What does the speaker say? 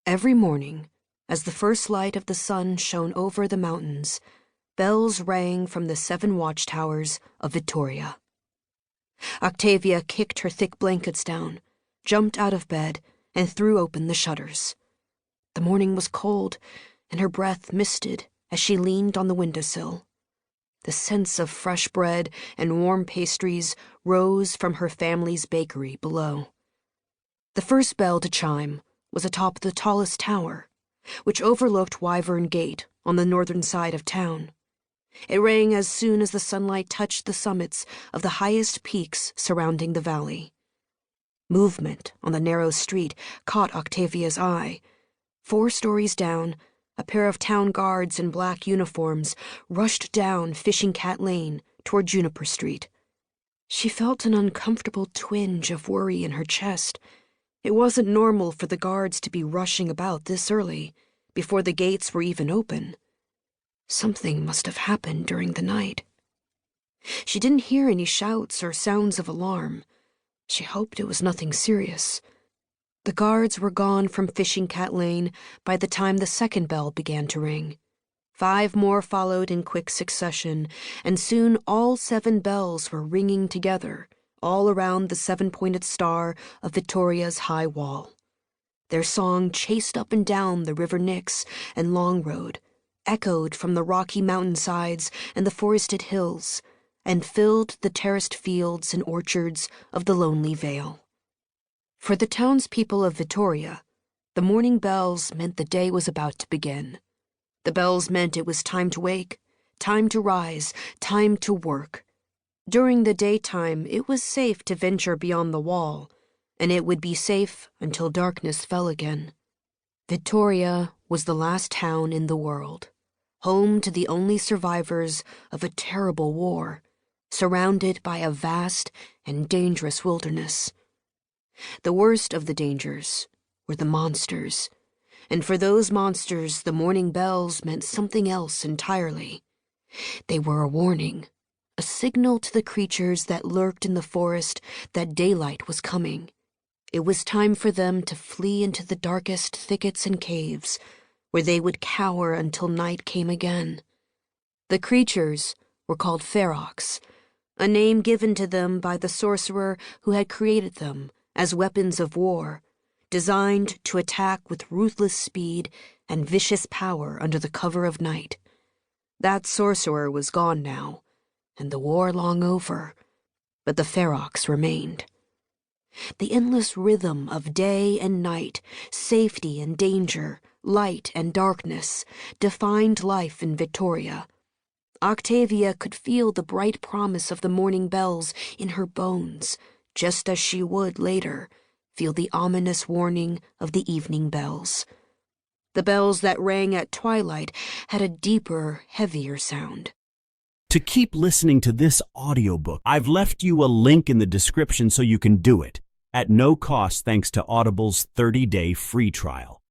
Every morning, as the first light of the sun shone over the mountains, bells rang from the 7 watchtowers of Vittoria. Octavia kicked her thick blankets down, jumped out of bed, and threw open the shutters. The morning was cold, and her breath misted as she leaned on the windowsill. The scents of fresh bread and warm pastries rose from her family's bakery below. The first bell to chime was atop the tallest tower, which overlooked Wyvern Gate on the northern side of town. It rang as soon as the sunlight touched the summits of the highest peaks surrounding the valley. Movement on the narrow street caught Octavia's eye. 4 stories down, a pair of town guards in black uniforms rushed down Fishing Cat Lane toward Juniper Street. She felt an uncomfortable twinge of worry in her chest. It wasn't normal for the guards to be rushing about this early, before the gates were even open. Something must have happened during the night. She didn't hear any shouts or sounds of alarm. She hoped it was nothing serious. The guards were gone from Fishing Cat Lane by the time the second bell began to ring. 5 more followed in quick succession, and soon all 7 bells were ringing together, all around the 7-pointed star of Vittoria's high wall. Their song chased up and down the River Nix and Long Road, echoed from the rocky mountainsides and the forested hills, and filled the terraced fields and orchards of the lonely vale. For the townspeople of Vittoria, the morning bells meant the day was about to begin. The bells meant it was time to wake, time to rise, time to work. During the daytime, it was safe to venture beyond the wall, and it would be safe until darkness fell again. Vittoria was the last town in the world, home to the only survivors of a terrible war, surrounded by a vast and dangerous wilderness. The worst of the dangers were the monsters, and for those monsters the morning bells meant something else entirely. They were a warning, a signal to the creatures that lurked in the forest that daylight was coming. It was time for them to flee into the darkest thickets and caves, where they would cower until night came again. The creatures were called ferox, a name given to them by the sorcerer who had created them as weapons of war, designed to attack with ruthless speed and vicious power under the cover of night. That sorcerer was gone now, and the war long over, but the ferox remained. The endless rhythm of day and night, safety and danger, light and darkness, defined life in Vittoria. Octavia could feel the bright promise of the morning bells in her bones, just as she would later feel the ominous warning of the evening bells. The bells that rang at twilight had a deeper, heavier sound. To keep listening to this audiobook, I've left you a link in the description so you can do it, at no cost thanks to Audible's 30-day free trial.